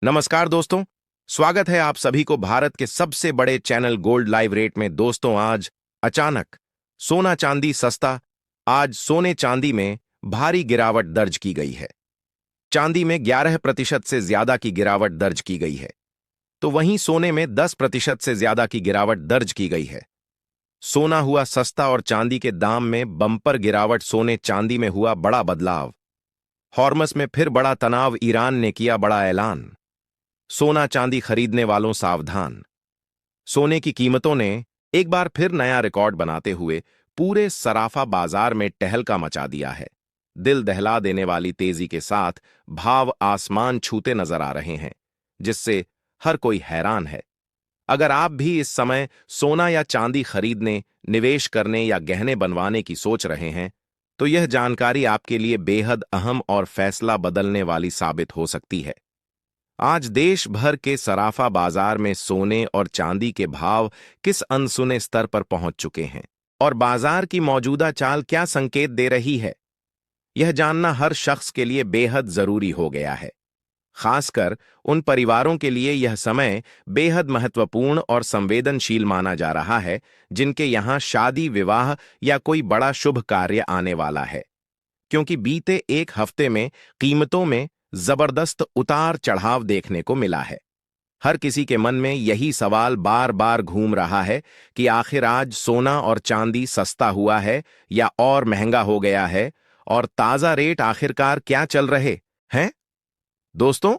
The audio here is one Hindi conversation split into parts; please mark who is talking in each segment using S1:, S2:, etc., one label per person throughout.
S1: नमस्कार दोस्तों। स्वागत है आप सभी को भारत के सबसे बड़े चैनल गोल्ड लाइव रेट में। दोस्तों, आज अचानक सोना चांदी सस्ता। आज सोने चांदी में भारी गिरावट दर्ज की गई है। चांदी में 11% से ज्यादा की गिरावट दर्ज की गई है, तो वहीं सोने में 10% से ज्यादा की गिरावट दर्ज की गई है। सोना हुआ सस्ता और चांदी के दाम में बम्पर गिरावट। सोने चांदी में हुआ बड़ा बदलाव। हॉर्मस में फिर बड़ा तनाव। ईरान ने किया बड़ा ऐलान। सोना चांदी खरीदने वालों सावधान। सोने की कीमतों ने एक बार फिर नया रिकॉर्ड बनाते हुए पूरे सराफा बाजार में टहलका मचा दिया है। दिल दहला देने वाली तेजी के साथ भाव आसमान छूते नजर आ रहे हैं, जिससे हर कोई हैरान है। अगर आप भी इस समय सोना या चांदी खरीदने, निवेश करने या गहने बनवाने की सोच रहे हैं, तो यह जानकारी आपके लिए बेहद अहम और फैसला बदलने वाली साबित हो सकती है। आज देश भर के सराफा बाजार में सोने और चांदी के भाव किस अनसुने स्तर पर पहुंच चुके हैं और बाजार की मौजूदा चाल क्या संकेत दे रही है, यह जानना हर शख्स के लिए बेहद जरूरी हो गया है। खासकर उन परिवारों के लिए यह समय बेहद महत्वपूर्ण और संवेदनशील माना जा रहा है जिनके यहां शादी, विवाह या कोई बड़ा शुभ कार्य आने वाला है, क्योंकि बीते एक हफ्ते में कीमतों में जबरदस्त उतार चढ़ाव देखने को मिला है। हर किसी के मन में यही सवाल बार बार घूम रहा है कि आखिर आज सोना और चांदी सस्ता हुआ है या और महंगा हो गया है, और ताजा रेट आखिरकार क्या चल रहे हैं। दोस्तों,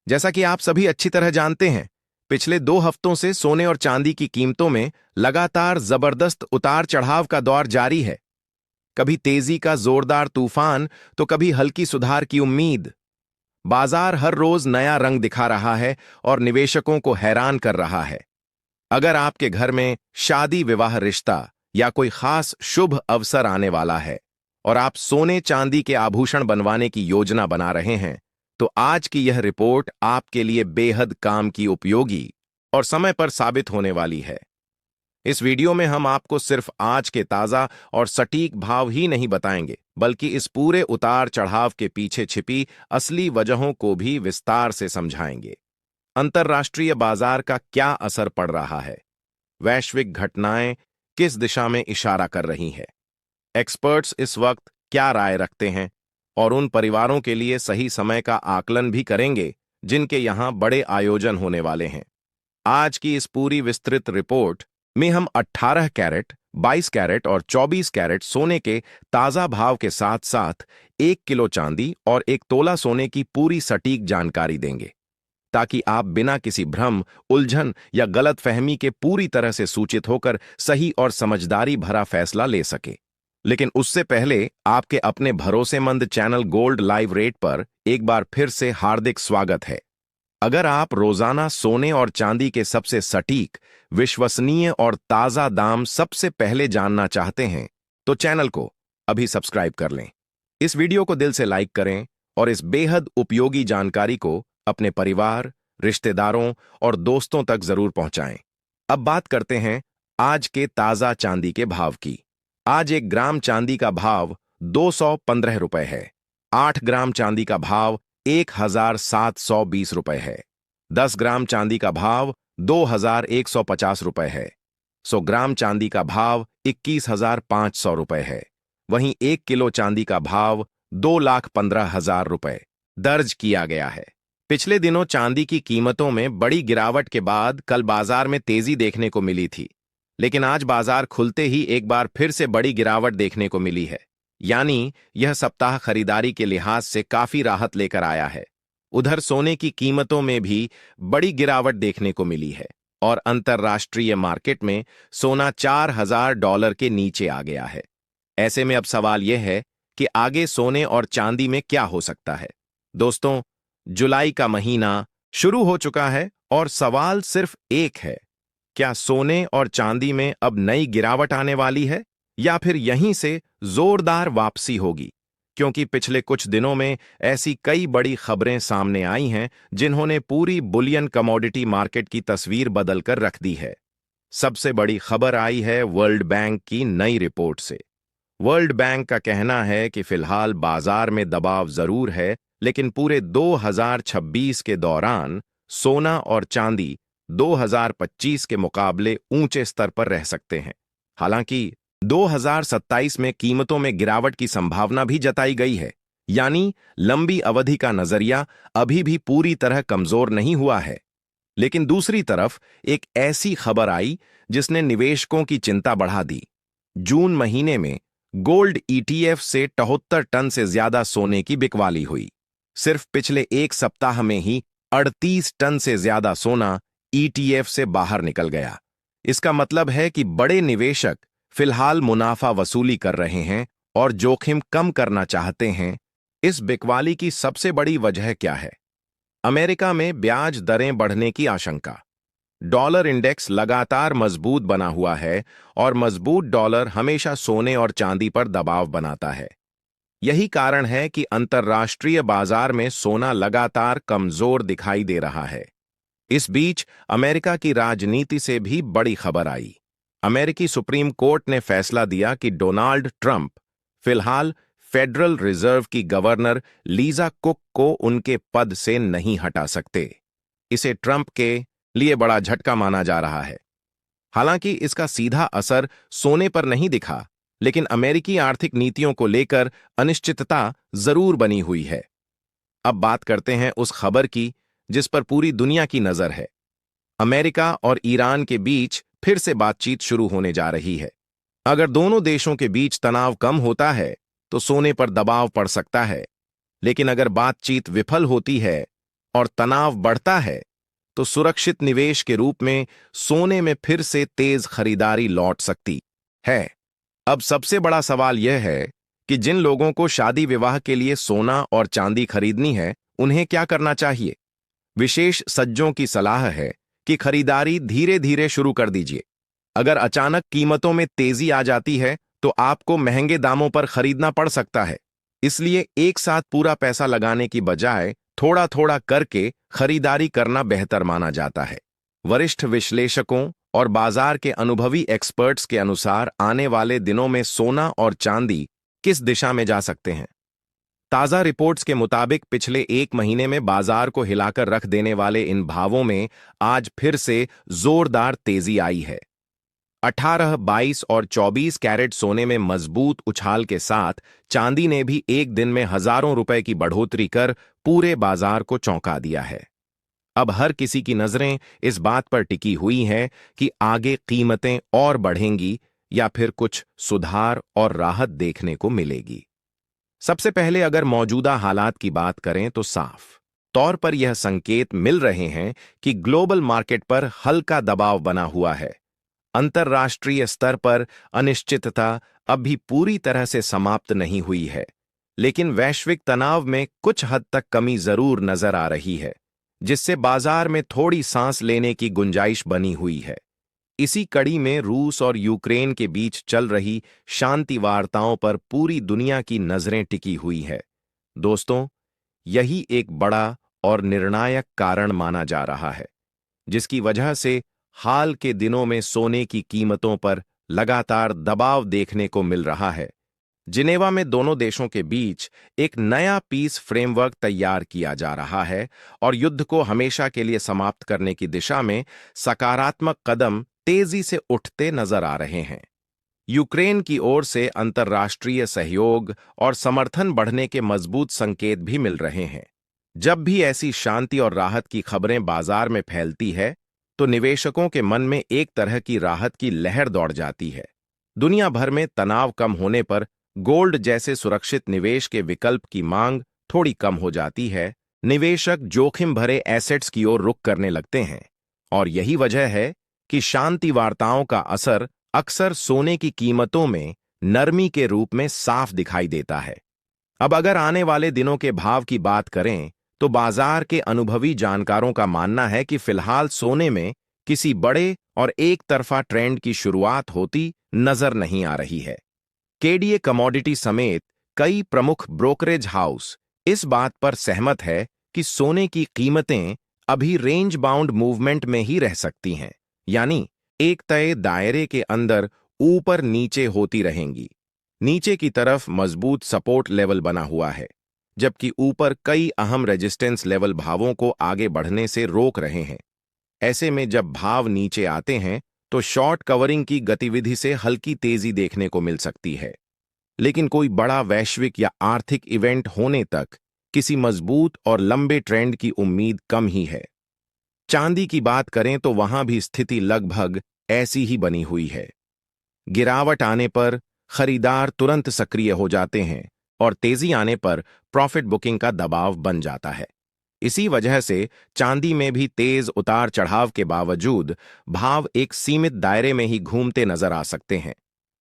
S1: जैसा कि आप सभी अच्छी तरह जानते हैं, पिछले 2 हफ्तों से सोने और चांदी की कीमतों में लगातार जबरदस्त उतार चढ़ाव का दौर जारी है। कभी तेजी का जोरदार तूफान, तो कभी हल्की सुधार की उम्मीद। बाजार हर रोज नया रंग दिखा रहा है और निवेशकों को हैरान कर रहा है। अगर आपके घर में शादी, विवाह, रिश्ता या कोई खास शुभ अवसर आने वाला है और आप सोने चांदी के आभूषण बनवाने की योजना बना रहे हैं, तो आज की यह रिपोर्ट आपके लिए बेहद काम की, उपयोगी और समय पर साबित होने वाली है। इस वीडियो में हम आपको सिर्फ आज के ताजा और सटीक भाव ही नहीं बताएंगे, बल्कि इस पूरे उतार चढ़ाव के पीछे छिपी असली वजहों को भी विस्तार से समझाएंगे। अंतर्राष्ट्रीय बाजार का क्या असर पड़ रहा है, वैश्विक घटनाएं किस दिशा में इशारा कर रही हैं, एक्सपर्ट्स इस वक्त क्या राय रखते हैं, और उन परिवारों के लिए सही समय का आकलन भी करेंगे जिनके यहां बड़े आयोजन होने वाले हैं। आज की इस पूरी विस्तृत रिपोर्ट में हम 18 कैरेट, 22 कैरेट और 24 कैरेट सोने के ताजा भाव के साथ साथ 1 किलो चांदी और 1 तोला सोने की पूरी सटीक जानकारी देंगे, ताकि आप बिना किसी भ्रम, उलझन या गलतफहमी के पूरी तरह से सूचित होकर सही और समझदारी भरा फैसला ले सके। लेकिन उससे पहले आपके अपने भरोसेमंद चैनल गोल्ड लाइव रेट पर एक बार फिर से हार्दिक स्वागत है। अगर आप रोजाना सोने और चांदी के सबसे सटीक, विश्वसनीय और ताजा दाम सबसे पहले जानना चाहते हैं, तो चैनल को अभी सब्सक्राइब कर लें। इस वीडियो को दिल से लाइक करें और इस बेहद उपयोगी जानकारी को अपने परिवार, रिश्तेदारों और दोस्तों तक जरूर पहुंचाएं। अब बात करते हैं आज के ताजा चांदी के भाव की। आज 1 ग्राम चांदी का भाव 215 रुपए है। 8 ग्राम चांदी का भाव 1720 रुपए है। 10 ग्राम चांदी का भाव 2150 रुपए है। 100 ग्राम चांदी का भाव 21,500 रुपए है। वहीं 1 किलो चांदी का भाव 2,15,000 रुपए दर्ज किया गया है। पिछले दिनों चांदी की कीमतों में बड़ी गिरावट के बाद कल बाजार में तेजी देखने को मिली थी, लेकिन आज बाजार खुलते ही एक बार फिर से बड़ी गिरावट देखने को मिली है। यानी यह सप्ताह खरीदारी के लिहाज से काफी राहत लेकर आया है। उधर सोने की कीमतों में भी बड़ी गिरावट देखने को मिली है और अंतर्राष्ट्रीय मार्केट में सोना $4,000 के नीचे आ गया है। ऐसे में अब सवाल यह है कि आगे सोने और चांदी में क्या हो सकता है। दोस्तों, जुलाई का महीना शुरू हो चुका है और सवाल सिर्फ एक है, क्या सोने और चांदी में अब नई गिरावट आने वाली है या फिर यहीं से जोरदार वापसी होगी। क्योंकि पिछले कुछ दिनों में ऐसी कई बड़ी खबरें सामने आई हैं जिन्होंने पूरी बुलियन कमोडिटी मार्केट की तस्वीर बदलकर रख दी है। सबसे बड़ी खबर आई है वर्ल्ड बैंक की नई रिपोर्ट से। वर्ल्ड बैंक का कहना है कि फिलहाल बाजार में दबाव जरूर है, लेकिन पूरे 2026 के दौरान सोना और चांदी 2025 के मुकाबले ऊंचे स्तर पर रह सकते हैं। हालांकि 2027 में कीमतों में गिरावट की संभावना भी जताई गई है, यानी लंबी अवधि का नजरिया अभी भी पूरी तरह कमजोर नहीं हुआ है। लेकिन दूसरी तरफ एक ऐसी खबर आई जिसने निवेशकों की चिंता बढ़ा दी। जून महीने में गोल्ड ईटीएफ से 78 टन से ज्यादा सोने की बिकवाली हुई। सिर्फ पिछले एक सप्ताह में ही 38 टन से ज्यादा सोना ईटीएफ से बाहर निकल गया। इसका मतलब है कि बड़े निवेशक फिलहाल मुनाफा वसूली कर रहे हैं और जोखिम कम करना चाहते हैं। इस बिकवाली की सबसे बड़ी वजह क्या है? अमेरिका में ब्याज दरें बढ़ने की आशंका। डॉलर इंडेक्स लगातार मजबूत बना हुआ है और मजबूत डॉलर हमेशा सोने और चांदी पर दबाव बनाता है। यही कारण है कि अंतर्राष्ट्रीय बाजार में सोना लगातार कमजोर दिखाई दे रहा है। इस बीच अमेरिका की राजनीति से भी बड़ी खबर आई। अमेरिकी सुप्रीम कोर्ट ने फैसला दिया कि डोनाल्ड ट्रंप फिलहाल फेडरल रिजर्व की गवर्नर लीजा कुक को उनके पद से नहीं हटा सकते। इसे ट्रंप के लिए बड़ा झटका माना जा रहा है। हालांकि इसका सीधा असर सोने पर नहीं दिखा, लेकिन अमेरिकी आर्थिक नीतियों को लेकर अनिश्चितता जरूर बनी हुई है। अब बात करते हैं उस खबर की जिस पर पूरी दुनिया की नजर है। अमेरिका और ईरान के बीच फिर से बातचीत शुरू होने जा रही है। अगर दोनों देशों के बीच तनाव कम होता है तो सोने पर दबाव पड़ सकता है, लेकिन अगर बातचीत विफल होती है और तनाव बढ़ता है तो सुरक्षित निवेश के रूप में सोने में फिर से तेज खरीदारी लौट सकती है। अब सबसे बड़ा सवाल यह है कि जिन लोगों को शादी विवाह के लिए सोना और चांदी खरीदनी है, उन्हें क्या करना चाहिए? विशेष सज्जों की सलाह है कि खरीदारी धीरे धीरे शुरू कर दीजिए। अगर अचानक कीमतों में तेजी आ जाती है तो आपको महंगे दामों पर खरीदना पड़ सकता है। इसलिए एक साथ पूरा पैसा लगाने की बजाय थोड़ा थोड़ा करके खरीदारी करना बेहतर माना जाता है। वरिष्ठ विश्लेषकों और बाजार के अनुभवी एक्सपर्ट्स के अनुसार आने वाले दिनों में सोना और चांदी किस दिशा में जा सकते हैं? ताजा रिपोर्ट्स के मुताबिक पिछले एक महीने में बाजार को हिलाकर रख देने वाले इन भावों में आज फिर से जोरदार तेजी आई है। 18, 22 और 24 कैरेट सोने में मजबूत उछाल के साथ चांदी ने भी एक दिन में हजारों रुपए की बढ़ोतरी कर पूरे बाजार को चौंका दिया है। अब हर किसी की नजरें इस बात पर टिकी हुई हैं कि आगे कीमतें और बढ़ेंगी या फिर कुछ सुधार और राहत देखने को मिलेगी। सबसे पहले अगर मौजूदा हालात की बात करें तो साफ तौर पर यह संकेत मिल रहे हैं कि ग्लोबल मार्केट पर हल्का दबाव बना हुआ है। अंतर्राष्ट्रीय स्तर पर अनिश्चितता अभी पूरी तरह से समाप्त नहीं हुई है, लेकिन वैश्विक तनाव में कुछ हद तक कमी जरूर नजर आ रही है, जिससे बाजार में थोड़ी सांस लेने की गुंजाइश बनी हुई है। इसी कड़ी में रूस और यूक्रेन के बीच चल रही शांति वार्ताओं पर पूरी दुनिया की नजरें टिकी हुई है। दोस्तों, यही एक बड़ा और निर्णायक कारण माना जा रहा है, जिसकी वजह से हाल के दिनों में सोने की कीमतों पर लगातार दबाव देखने को मिल रहा है। जिनेवा में दोनों देशों के बीच एक नया पीस फ्रेमवर्क तैयार किया जा रहा है और युद्ध को हमेशा के लिए समाप्त करने की दिशा में सकारात्मक कदम तेजी से उठते नजर आ रहे हैं। यूक्रेन की ओर से अंतर्राष्ट्रीय सहयोग और समर्थन बढ़ने के मजबूत संकेत भी मिल रहे हैं। जब भी ऐसी शांति और राहत की खबरें बाजार में फैलती है तो निवेशकों के मन में एक तरह की राहत की लहर दौड़ जाती है। दुनिया भर में तनाव कम होने पर गोल्ड जैसे सुरक्षित निवेश के विकल्प की मांग थोड़ी कम हो जाती है। निवेशक जोखिम भरे एसेट्स की ओर रुख करने लगते हैं और यही वजह है कि शांति वार्ताओं का असर अक्सर सोने की कीमतों में नरमी के रूप में साफ दिखाई देता है। अब अगर आने वाले दिनों के भाव की बात करें तो बाजार के अनुभवी जानकारों का मानना है कि फिलहाल सोने में किसी बड़े और एक तरफा ट्रेंड की शुरुआत होती नजर नहीं आ रही है। केडीए कमोडिटी समेत कई प्रमुख ब्रोकरेज हाउस इस बात पर सहमत है कि सोने की कीमतें अभी रेंज बाउंड मूवमेंट में ही रह सकती हैं, यानी एक तय दायरे के अंदर ऊपर नीचे होती रहेंगी। नीचे की तरफ मजबूत सपोर्ट लेवल बना हुआ है, जबकि ऊपर कई अहम रेजिस्टेंस लेवल भावों को आगे बढ़ने से रोक रहे हैं। ऐसे में जब भाव नीचे आते हैं तो शॉर्ट कवरिंग की गतिविधि से हल्की तेजी देखने को मिल सकती है, लेकिन कोई बड़ा वैश्विक या आर्थिक इवेंट होने तक किसी मजबूत और लंबे ट्रेंड की उम्मीद कम ही है। चांदी की बात करें तो वहां भी स्थिति लगभग ऐसी ही बनी हुई है। गिरावट आने पर खरीदार तुरंत सक्रिय हो जाते हैं और तेजी आने पर प्रॉफिट बुकिंग का दबाव बन जाता है। इसी वजह से चांदी में भी तेज उतार चढ़ाव के बावजूद भाव एक सीमित दायरे में ही घूमते नजर आ सकते हैं।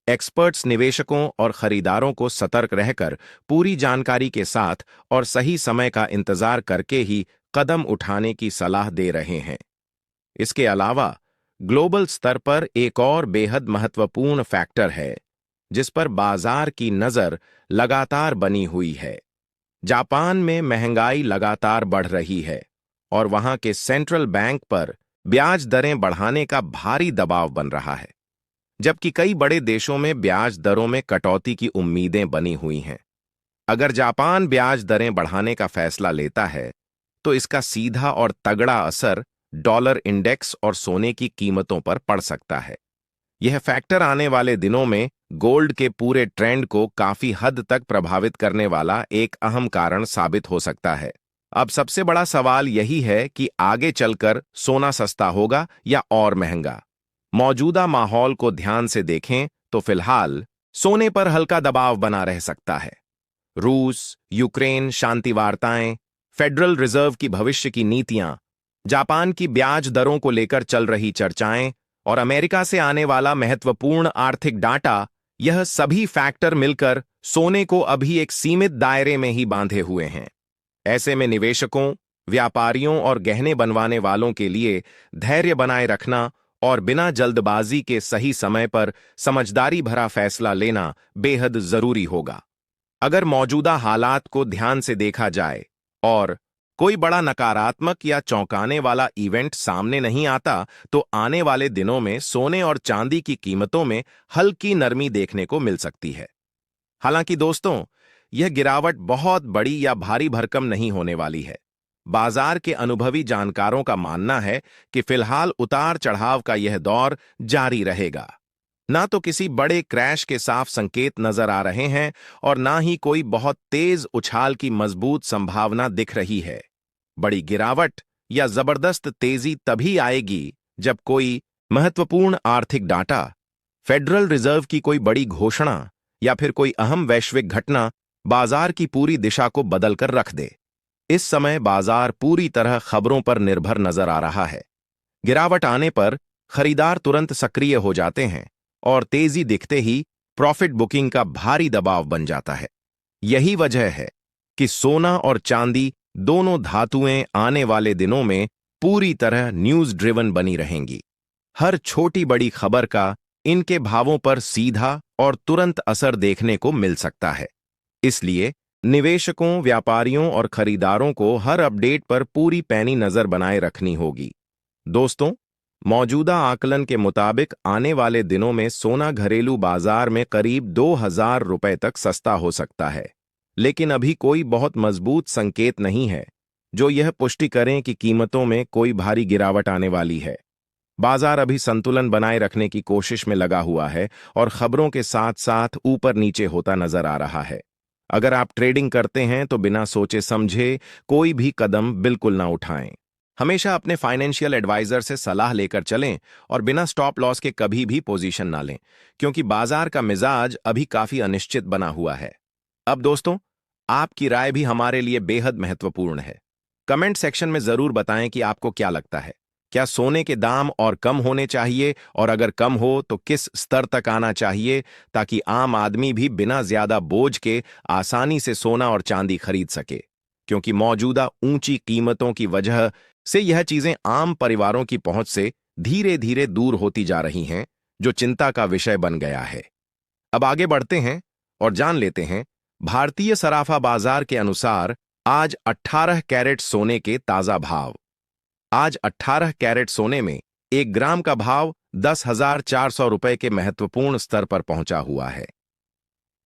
S1: एक्सपर्ट्स निवेशकों और खरीदारों को सतर्क रहकर पूरी जानकारी के साथ और सही समय का इंतजार करके ही कदम उठाने की सलाह दे रहे हैं। इसके अलावा ग्लोबल स्तर पर एक और बेहद महत्वपूर्ण फैक्टर है जिस पर बाजार की नजर लगातार बनी हुई है। जापान में महंगाई लगातार बढ़ रही है और वहां के सेंट्रल बैंक पर ब्याज दरें बढ़ाने का भारी दबाव बन रहा है, जबकि कई बड़े देशों में ब्याज दरों में कटौती की उम्मीदें बनी हुई हैं। अगर जापान ब्याज दरें बढ़ाने का फैसला लेता है तो इसका सीधा और तगड़ा असर डॉलर इंडेक्स और सोने की कीमतों पर पड़ सकता है। यह फैक्टर आने वाले दिनों में गोल्ड के पूरे ट्रेंड को काफी हद तक प्रभावित करने वाला एक अहम कारण साबित हो सकता है। अब सबसे बड़ा सवाल यही है कि आगे चलकर सोना सस्ता होगा या और महंगा। मौजूदा माहौल को ध्यान से देखें तो फिलहाल सोने पर हल्का दबाव बना रह सकता है। रूस, यूक्रेन शांति वार्ताएं, फेडरल रिजर्व की भविष्य की नीतियां, जापान की ब्याज दरों को लेकर चल रही चर्चाएं और अमेरिका से आने वाला महत्वपूर्ण आर्थिक डाटा, यह सभी फैक्टर मिलकर सोने को अभी एक सीमित दायरे में ही बांधे हुए हैं। ऐसे में निवेशकों, व्यापारियों और गहने बनवाने वालों के लिए धैर्य बनाए रखना और बिना जल्दबाजी के सही समय पर समझदारी भरा फैसला लेना बेहद जरूरी होगा। अगर मौजूदा हालात को ध्यान से देखा जाए और कोई बड़ा नकारात्मक या चौंकाने वाला इवेंट सामने नहीं आता तो आने वाले दिनों में सोने और चांदी की कीमतों में हल्की नरमी देखने को मिल सकती है। हालांकि दोस्तों, यह गिरावट बहुत बड़ी या भारी भरकम नहीं होने वाली है। बाजार के अनुभवी जानकारों का मानना है कि फिलहाल उतार चढ़ाव का यह दौर जारी रहेगा। ना तो किसी बड़े क्रैश के साफ संकेत नजर आ रहे हैं और ना ही कोई बहुत तेज उछाल की मजबूत संभावना दिख रही है। बड़ी गिरावट या जबरदस्त तेजी तभी आएगी जब कोई महत्वपूर्ण आर्थिक डाटा, फेडरल रिजर्व की कोई बड़ी घोषणा या फिर कोई अहम वैश्विक घटना बाजार की पूरी दिशा को बदलकर रख दे। इस समय बाजार पूरी तरह खबरों पर निर्भर नजर आ रहा है। गिरावट आने पर खरीदार तुरंत सक्रिय हो जाते हैं और तेजी दिखते ही प्रॉफिट बुकिंग का भारी दबाव बन जाता है। यही वजह है कि सोना और चांदी दोनों धातुएं आने वाले दिनों में पूरी तरह न्यूज ड्रिवन बनी रहेंगी। हर छोटी बड़ी खबर का इनके भावों पर सीधा और तुरंत असर देखने को मिल सकता है। इसलिए निवेशकों, व्यापारियों और खरीदारों को हर अपडेट पर पूरी पैनी नजर बनाए रखनी होगी। दोस्तों, मौजूदा आकलन के मुताबिक आने वाले दिनों में सोना घरेलू बाजार में करीब 2,000 रुपए तक सस्ता हो सकता है, लेकिन अभी कोई बहुत मजबूत संकेत नहीं है जो यह पुष्टि करें कि कीमतों में कोई भारी गिरावट आने वाली है। बाजार अभी संतुलन बनाए रखने की कोशिश में लगा हुआ है और खबरों के साथ साथ ऊपर नीचे होता नजर आ रहा है। अगर आप ट्रेडिंग करते हैं तो बिना सोचे समझे कोई भी कदम बिल्कुल ना उठाएं। हमेशा अपने फाइनेंशियल एडवाइजर से सलाह लेकर चलें और बिना स्टॉप लॉस के कभी भी पोजीशन ना लें, क्योंकि बाजार का मिजाज अभी काफी अनिश्चित बना हुआ है। अब दोस्तों, आपकी राय भी हमारे लिए बेहद महत्वपूर्ण है। कमेंट सेक्शन में जरूर बताएं कि आपको क्या लगता है। क्या सोने के दाम और कम होने चाहिए, और अगर कम हो तो किस स्तर तक आना चाहिए, ताकि आम आदमी भी बिना ज्यादा बोझ के आसानी से सोना और चांदी खरीद सके। क्योंकि मौजूदा ऊंची कीमतों की वजह से यह चीजें आम परिवारों की पहुंच से धीरे धीरे दूर होती जा रही हैं, जो चिंता का विषय बन गया है। अब आगे बढ़ते हैं और जान लेते हैं भारतीय सराफा बाजार के अनुसार आज 18 कैरेट सोने के ताजा भाव। आज 18 कैरेट सोने में 1 ग्राम का भाव 10,400 रुपए के महत्वपूर्ण स्तर पर पहुंचा हुआ है।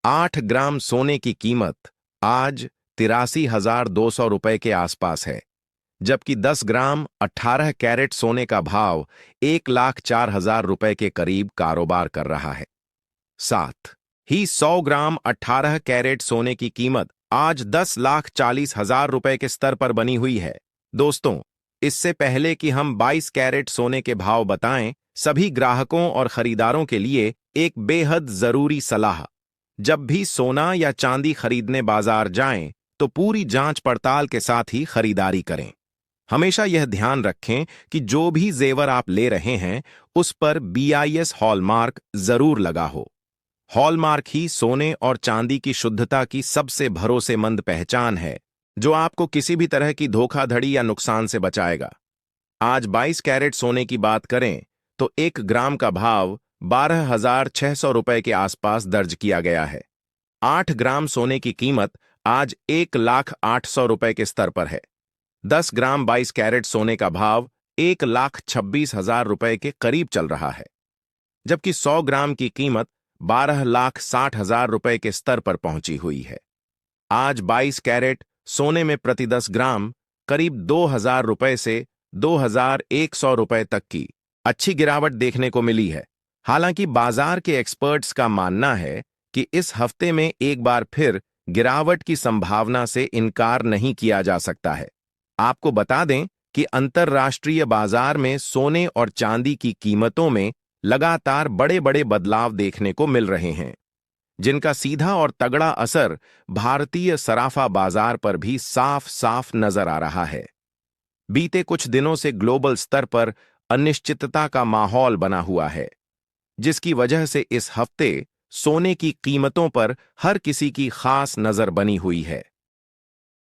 S1: 8 ग्राम सोने की कीमत आज 83,200 रुपए के आसपास है, जबकि 10 ग्राम 18 कैरेट सोने का भाव 1,04,000 रुपए के करीब कारोबार कर रहा है। साथ ही 100 ग्राम 18 कैरेट सोने की कीमत आज 10,40,000 रुपए के स्तर पर बनी हुई है। दोस्तों, इससे पहले कि हम 22 कैरेट सोने के भाव बताएं, सभी ग्राहकों और खरीदारों के लिए एक बेहद जरूरी सलाह। जब भी सोना या चांदी खरीदने बाजार जाएं, तो पूरी जांच पड़ताल के साथ ही खरीदारी करें। हमेशा यह ध्यान रखें कि जो भी जेवर आप ले रहे हैं, उस पर BIS हॉलमार्क जरूर लगा हो। हॉलमार्क ही सोने और चांदी की शुद्धता की सबसे भरोसेमंद पहचान है, जो आपको किसी भी तरह की धोखाधड़ी या नुकसान से बचाएगा। आज 22 कैरेट सोने की बात करें तो 1 ग्राम का भाव 12,600 रुपए के आसपास दर्ज किया गया है। 8 ग्राम सोने की कीमत आज 1,08,000 रुपए के स्तर पर है। 10 ग्राम 22 कैरेट सोने का भाव 1,26,000 रुपए के करीब चल रहा है, जबकि 100 ग्राम की कीमत 12,60,000 रुपए के स्तर पर पहुंची हुई है। आज 22 कैरेट सोने में प्रति 10 ग्राम करीब 2,000 रुपए से 2,100 रुपए तक की अच्छी गिरावट देखने को मिली है। हालांकि बाजार के एक्सपर्ट्स का मानना है कि इस हफ्ते में एक बार फिर गिरावट की संभावना से इनकार नहीं किया जा सकता है। आपको बता दें कि अंतर्राष्ट्रीय बाजार में सोने और चांदी की कीमतों में लगातार बड़े बड़े बदलाव देखने को मिल रहे हैं, जिनका सीधा और तगड़ा असर भारतीय सराफा बाजार पर भी साफ साफ नजर आ रहा है। बीते कुछ दिनों से ग्लोबल स्तर पर अनिश्चितता का माहौल बना हुआ है, जिसकी वजह से इस हफ्ते सोने की कीमतों पर हर किसी की खास नजर बनी हुई है।